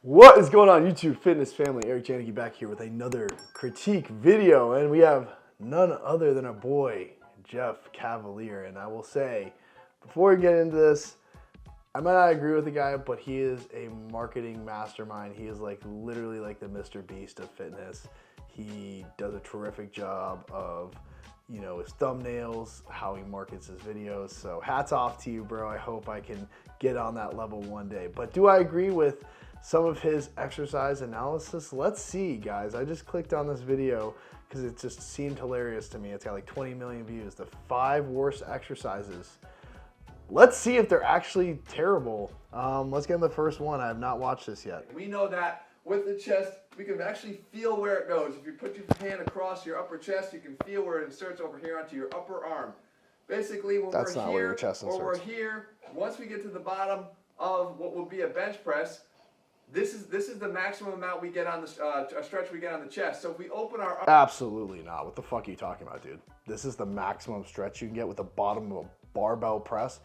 What is going on, YouTube fitness family? Eric Janicki back here with another critique video, and we have none other than our boy Jeff Cavalier. And I will say, before we get into this, I might not agree with the guy, but he is a marketing mastermind. He is like literally like the Mr. Beast of fitness. He does a terrific job of, you know, his thumbnails, how he markets his videos. So hats off to you, bro. I hope I can get on that level one day. But do I agree with some of his exercise analysis? Let's see, guys. I just clicked on this video because it just seemed hilarious to me. It's got like 20 million views. The 5 worst exercises. Let's see if they're actually terrible. Let's get in the first one. I have not watched this yet. We know that with the chest, we can actually feel where it goes. If you put your hand across your upper chest, you can feel where it inserts over here onto your upper arm. Basically, when That's we're not here, where your chest or we're inserts. here, once we get to the bottom of what will be a bench press, this is the maximum amount we get on the stretch we get on the chest. So if we open our arm, Absolutely not. What the fuck are you talking about, dude? This is the maximum stretch you can get with the bottom of a barbell press.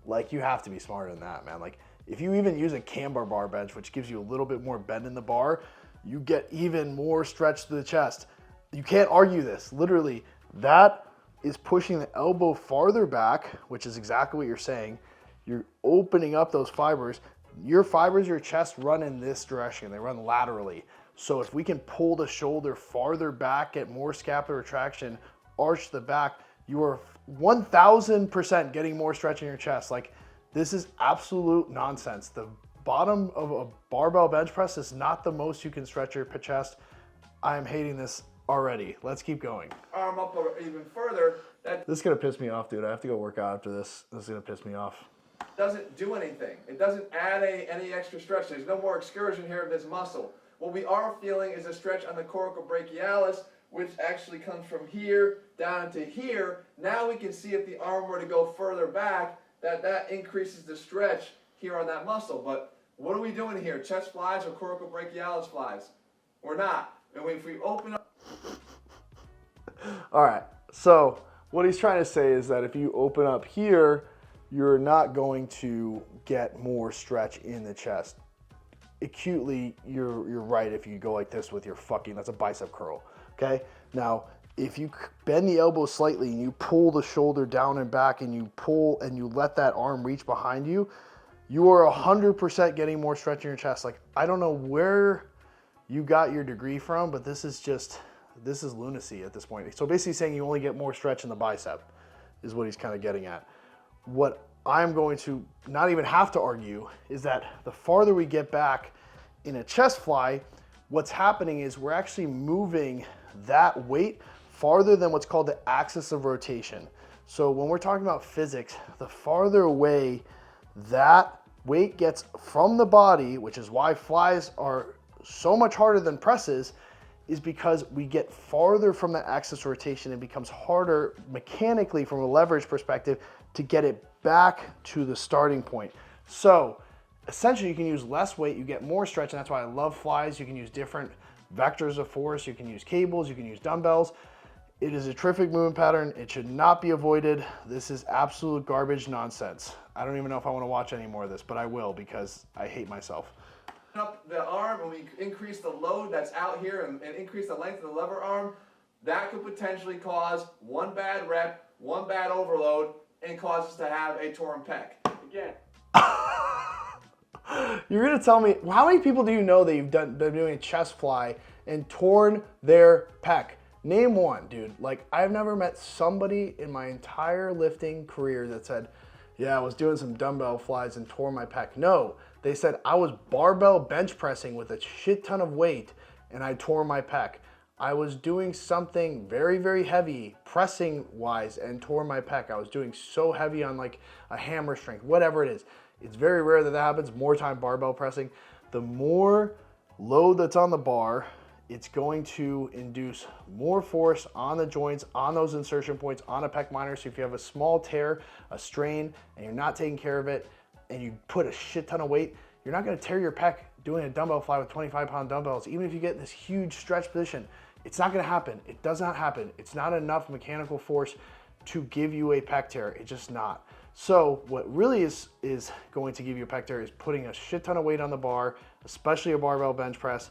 Like, you have to be smarter than that, man. Like, if you even use a camber bar bench, which gives you a little bit more bend in the bar, you get even more stretch to the chest. You can't argue this. Literally, that is pushing the elbow farther back, which is exactly what you're saying. You're opening up those fibers. Your fibers, your chest run in this direction. They run laterally. So if we can pull the shoulder farther back, get more scapular retraction, arch the back, you are 1000% getting more stretch in your chest. Like, this is absolute nonsense. The bottom of a barbell bench press is not the most you can stretch your chest. I am hating this already. Let's keep going. arm up even further, that This is gonna piss me off, dude. I have to go work out after this. This is gonna piss me off. doesn't do anything. It doesn't add any extra stretch. There's no more excursion here of this muscle. What we are feeling is a stretch on the coracobrachialis, which actually comes from here down to here. Now we can see if the arm were to go further back, that increases the stretch here on that muscle. But what are we doing here? Chest flies or coracobrachialis flies? We're not. And if we open up, All right, so what he's trying to say is that if you open up here, you're not going to get more stretch in the chest. Acutely, you're right if you go like this with your that's a bicep curl, okay? Now, if you bend the elbow slightly and you pull the shoulder down and back and you pull and you let that arm reach behind you, you are 100% getting more stretch in your chest. Like, I don't know where you got your degree from, but this is lunacy at this point. So basically saying you only get more stretch in the bicep is what he's kind of getting at. What I'm going to not even have to argue is that the farther we get back in a chest fly, what's happening is we're actually moving that weight farther than what's called the axis of rotation. So when we're talking about physics, the farther away that weight gets from the body, which is why flies are so much harder than presses, is because we get farther from the axis of rotation. It becomes harder mechanically from a leverage perspective to get it back to the starting point. So essentially you can use less weight, you get more stretch, and that's why I love flies. You can use different vectors of force, you can use cables, you can use dumbbells. It is a terrific movement pattern. It should not be avoided. This is absolute garbage nonsense. I don't even know if I want to watch any more of this, but I will because I hate myself. up the arm and we increase the load that's out here and increase the length of the lever arm, that could potentially cause one bad rep, one bad overload, and cause us to have a torn pec. Again. You're gonna tell me, how many people do you know that you've been doing a chest fly and torn their pec? Name one, dude. Like, I've never met somebody in my entire lifting career that said, yeah, I was doing some dumbbell flies and tore my pec. No, they said I was barbell bench pressing with a shit ton of weight and I tore my pec. I was doing something very, very heavy pressing wise and tore my pec. I was doing so heavy on like a hammer strength, whatever it is. It's very rare that happens. More time barbell pressing. The more load that's on the bar, it's going to induce more force on the joints, on those insertion points, on a pec minor. So if you have a small tear, a strain, and you're not taking care of it, and you put a shit ton of weight, you're not gonna tear your pec doing a dumbbell fly with 25-pound dumbbells. Even if you get in this huge stretch position, it's not gonna happen. It does not happen. It's not enough mechanical force to give you a pec tear. It's just not. So what really is going to give you a pec tear is putting a shit ton of weight on the bar, especially a barbell bench press.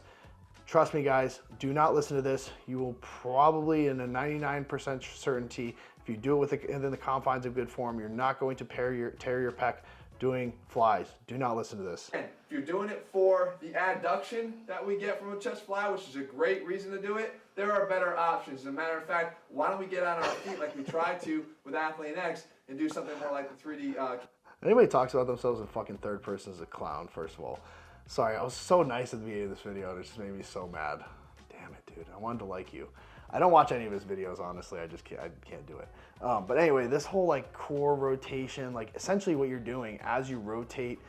Trust me, guys, do not listen to this. You will probably, in a 99% certainty, if you do it within the confines of good form, you're not going to tear your pec doing flies. Do not listen to this. And if you're doing it for the adduction that we get from a chest fly, which is a great reason to do it, there are better options. As a matter of fact, why don't we get on our feet like we tried to with Athlean X and do something more like the 3D. Anybody talks about themselves in fucking third person is a clown, first of all. Sorry, I was so nice at the beginning of this video, and it just made me so mad. Damn it, dude. I wanted to like you. I don't watch any of his videos, honestly. I can't do it. But anyway, this whole like core rotation, like essentially what you're doing as you rotate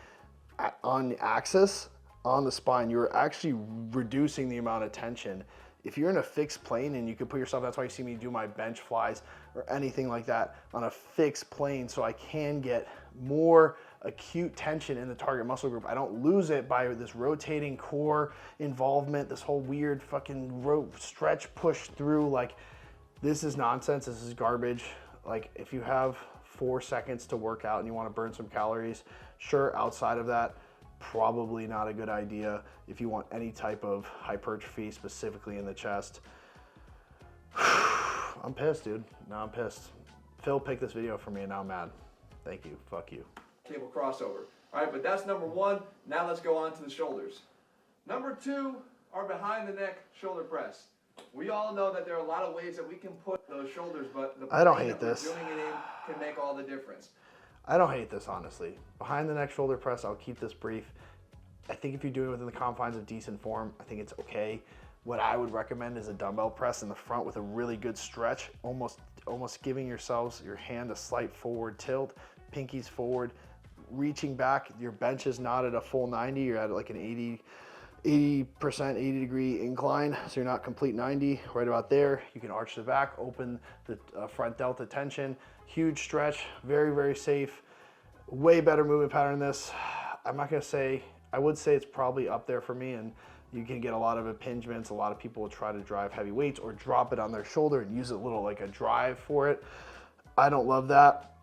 on the axis, on the spine, you're actually reducing the amount of tension. If you're in a fixed plane, and you can put yourself, that's why you see me do my bench flies or anything like that on a fixed plane, so I can get more acute tension in the target muscle group. I don't lose it by this rotating core involvement, this whole weird fucking stretch push through. Like, this is nonsense. This is garbage. Like, if you have 4 seconds to work out and you want to burn some calories, sure. Outside of that, probably not a good idea if you want any type of hypertrophy, specifically in the chest. I'm pissed, dude. Now I'm pissed. Phil picked this video for me, and now I'm mad. Thank you. Fuck you. Cable crossover. All right, but that's number one. Now let's go on to the shoulders. Number two are behind the neck shoulder press. We all know that there are a lot of ways that we can put those shoulders, but the I don't plane hate that we're this. doing it in can make all the difference. I don't hate this, honestly. Behind the neck shoulder press, I'll keep this brief. I think if you do it within the confines of decent form, I think it's okay. What I would recommend is a dumbbell press in the front with a really good stretch, almost giving your hand a slight forward tilt, pinkies forward, reaching back. Your bench is not at a full 90, you're at like an 80%, 80 degree incline, so you're not complete 90, right about there. You can arch the back, open the front delta tension, huge stretch, very, very safe, way better movement pattern than this. I'm not gonna say, I would say it's probably up there for me, and you can get a lot of impingements. A lot of people will try to drive heavy weights or drop it on their shoulder and use it a little like a drive for it. I don't love that.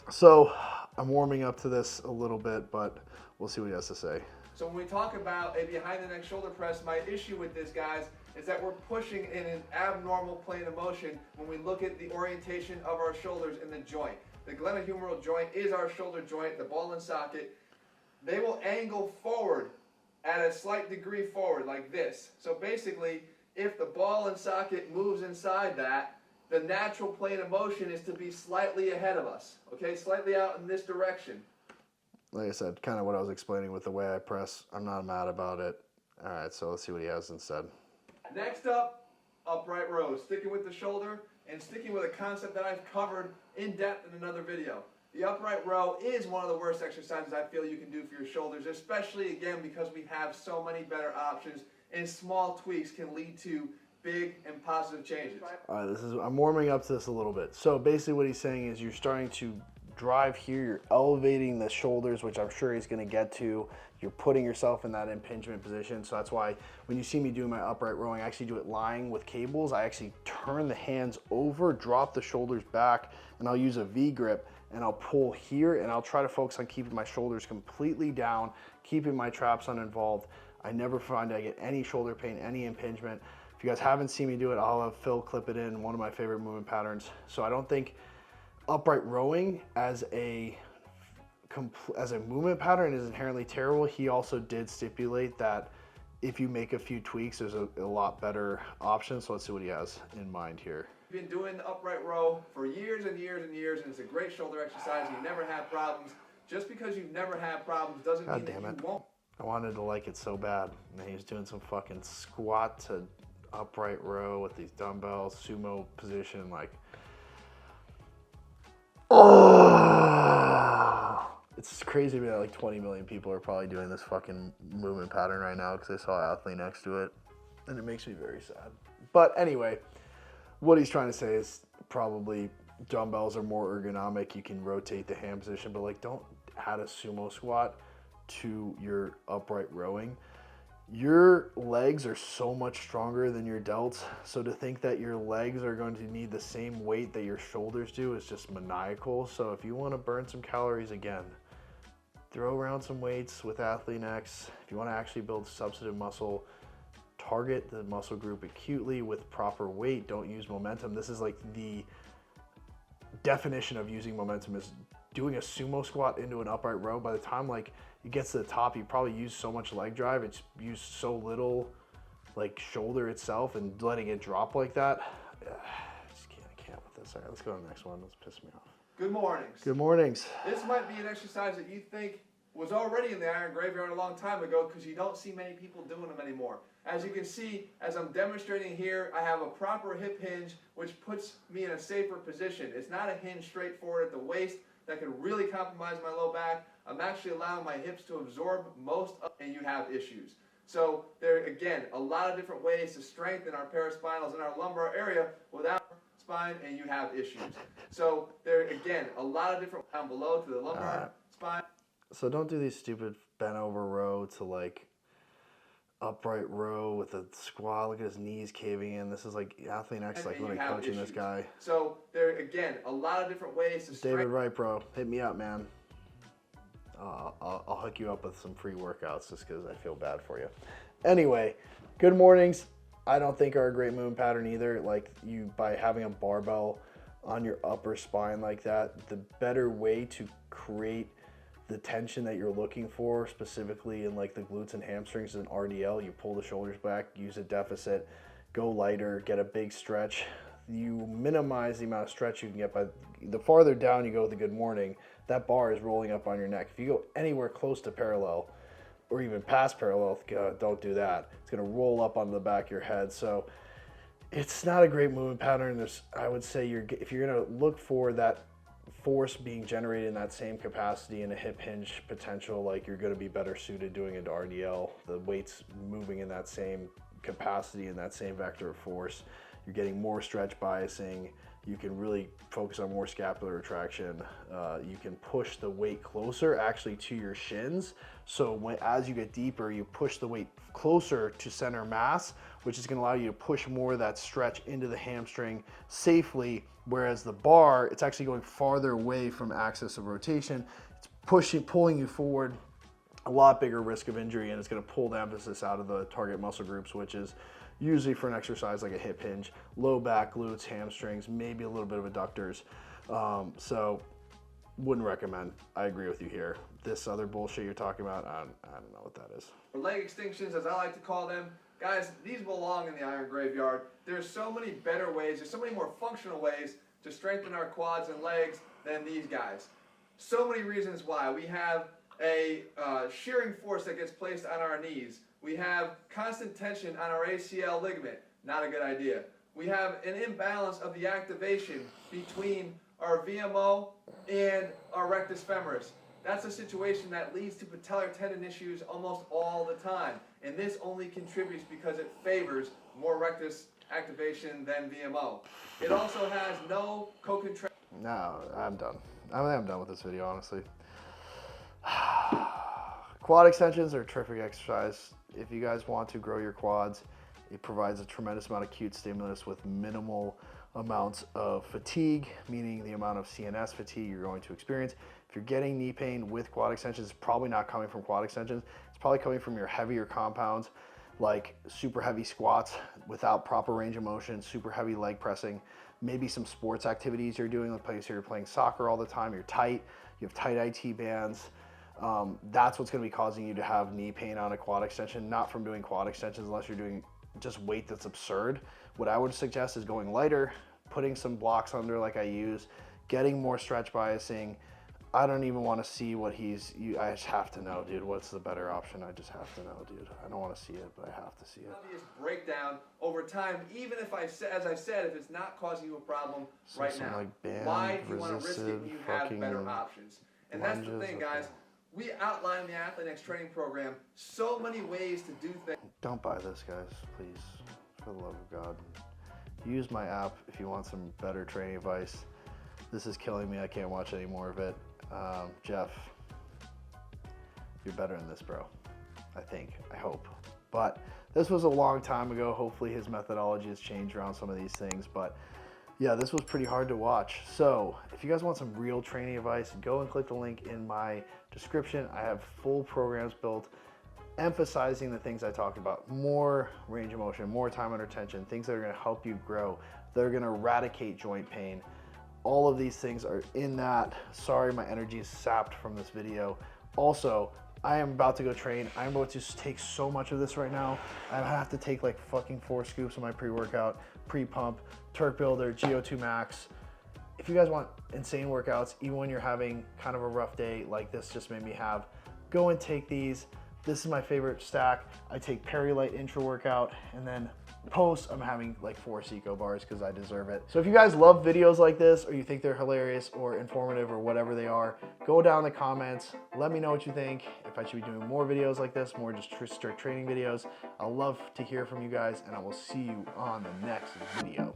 So I'm warming up to this a little bit, but we'll see what he has to say. So when we talk about a behind the neck shoulder press, my issue with this, guys, is that we're pushing in an abnormal plane of motion when we look at the orientation of our shoulders in the joint. The glenohumeral joint is our shoulder joint, the ball and socket. They will angle forward at a slight degree forward like this. So basically, if the ball and socket moves inside that, the natural plane of motion is to be slightly ahead of us, okay? Slightly out in this direction. Like I said, kind of what I was explaining with the way I press. I'm not mad about it. All right, so let's see what he has instead. Next up, upright rows. Sticking with the shoulder and sticking with a concept that I've covered in depth in another video. The upright row is one of the worst exercises I feel you can do for your shoulders, especially, again, because we have so many better options, and small tweaks can lead to big and positive changes. All right, I'm warming up to this a little bit. So basically what he's saying is you're starting to drive here, you're elevating the shoulders, which I'm sure he's gonna get to. You're putting yourself in that impingement position. So that's why when you see me doing my upright rowing, I actually do it lying with cables. I actually turn the hands over, drop the shoulders back, and I'll use a V grip, and I'll pull here, and I'll try to focus on keeping my shoulders completely down, keeping my traps uninvolved. I never find I get any shoulder pain, any impingement. If you guys haven't seen me do it, I'll have Phil clip it in, one of my favorite movement patterns. So I don't think upright rowing as a movement pattern is inherently terrible. He also did stipulate that if you make a few tweaks, there's a lot better option. So let's see what he has in mind here. Been doing the upright row for years and years and years, and it's a great shoulder exercise. You never have problems. Just because you've never had problems doesn't mean that you won't. I wanted to like it so bad. And he was doing some fucking squat to upright row with these dumbbells, sumo position, like, oh, it's crazy to me that like 20 million people are probably doing this fucking movement pattern right now because they saw Athlean X do it, and it makes me very sad. But anyway, what he's trying to say is probably dumbbells are more ergonomic. You can rotate the hand position, but like don't add a sumo squat to your upright rowing. Your legs are so much stronger than your delts, so to think that your legs are going to need the same weight that your shoulders do is just maniacal. So if you want to burn some calories, again, throw around some weights with Athlean X. If you want to actually build substantive muscle, target the muscle group acutely with proper weight. Don't use momentum. This is like the definition of using momentum is doing a sumo squat into an upright row. By the time like it gets to the top, you probably use so much leg drive, it's used so little like shoulder itself, and letting it drop like that, I can't with this. All right, let's go to the next one. Let's piss me off. Good mornings. Good mornings. This might be an exercise that you think was already in the iron graveyard a long time ago because you don't see many people doing them anymore. As you can see, as I'm demonstrating here, I have a proper hip hinge, which puts me in a safer position. It's not a hinge straight forward at the waist that can really compromise my low back. I'm actually allowing my hips to absorb most of it, and you have issues. So there, again, a lot of different ways to strengthen our paraspinals in our lumbar area without spine, and you have issues. So there, again, a lot of different down below to the lumbar spine. So don't do these stupid bent over row to like upright row with a squat. Look at his knees caving in. This is like Athlean X, like when I'm coaching this guy. So there, again, a lot of different ways to David Wright, bro, hit me up, man. I'll hook you up with some free workouts just because I feel bad for you. Anyway, good mornings. I don't think are a great movement pattern either. Like by having a barbell on your upper spine like that, the better way to create the tension that you're looking for, specifically in like the glutes and hamstrings, is an RDL. You pull the shoulders back, use a deficit, go lighter, get a big stretch. You minimize the amount of stretch you can get by the farther down you go with a good morning, that bar is rolling up on your neck. If you go anywhere close to parallel or even past parallel, don't do that. It's going to roll up onto the back of your head. So it's not a great movement pattern. I would say if you're going to look for that force being generated in that same capacity in a hip hinge potential, like you're going to be better suited doing it to RDL. The weight's moving in that same capacity, in that same vector of force. You're getting more stretch biasing. You can really focus on more scapular retraction. You can push the weight closer actually to your shins. So as you get deeper, you push the weight closer to center mass, which is going to allow you to push more of that stretch into the hamstring safely. Whereas the bar, it's actually going farther away from axis of rotation. It's pulling you forward, a lot bigger risk of injury, and it's going to pull the emphasis out of the target muscle groups, which is usually for an exercise like a hip hinge, low back, glutes, hamstrings, maybe a little bit of adductors. So wouldn't recommend. I agree with you here. This other bullshit you're talking about, I don't know what that is. Or leg extensions, as I like to call them. Guys, these belong in the iron graveyard. There's so many better ways, there's so many more functional ways to strengthen our quads and legs than these guys. So many reasons why. We have a shearing force that gets placed on our knees. We have constant tension on our ACL ligament. Not a good idea. We have an imbalance of the activation between our VMO and our rectus femoris. That's a situation that leads to patellar tendon issues almost all the time. And this only contributes because it favors more rectus activation than VMO. It also has no co-contraction. No, I'm done. I'm done with this video, honestly. Quad extensions are a terrific exercise. If you guys want to grow your quads, it provides a tremendous amount of acute stimulus with minimal amounts of fatigue, meaning the amount of CNS fatigue you're going to experience. If you're getting knee pain with quad extensions, it's probably not coming from quad extensions. It's probably coming from your heavier compounds, like super heavy squats without proper range of motion, super heavy leg pressing, maybe some sports activities you're doing, like you're playing soccer all the time, you're tight, you have tight IT bands. That's what's going to be causing you to have knee pain on a quad extension, not from doing quad extensions unless you're doing just weight that's absurd. What I would suggest is going lighter, putting some blocks under like I use, getting more stretch biasing. I don't even want to see what I just have to know, dude, what's the better option. I just have to know, dude. I don't want to see it, but I have to see it. Obvious breakdown over time, even if as I said, if it's not causing you a problem right now. Like band, why do you want to risk it when you have better options? And that's the thing, guys. We outline in the Athlean X training program so many ways to do things. Don't buy this, guys, please, for the love of God. Use my app if you want some better training advice. This is killing me. I can't watch any more of it. Jeff, you're better than this, bro. I think. I hope. But this was a long time ago. Hopefully his methodology has changed around some of these things. But Yeah, this was pretty hard to watch. So if you guys want some real training advice, go and click the link in my description. I have full programs built emphasizing the things I talked about: more range of motion, more time under tension, things that are going to help you grow, that are going to eradicate joint pain. All of these things are in that. Sorry, my energy is sapped from this video. Also, I am about to go train. I'm about to take so much of this right now. I have to take like fucking 4 scoops of my pre-workout, pre-pump, Turk Builder, GO2 Max. If you guys want insane workouts, even when you're having kind of a rough day like this just made me have, go and take these. This is my favorite stack. I take Perilight intro workout, and then post I'm having like 4 Seco bars because I deserve it. So if you guys love videos like this, or you think they're hilarious or informative or whatever they are, go down in the comments. Let me know what you think. If I should be doing more videos like this, more just strict training videos. I'll love to hear from you guys, and I will see you on the next video.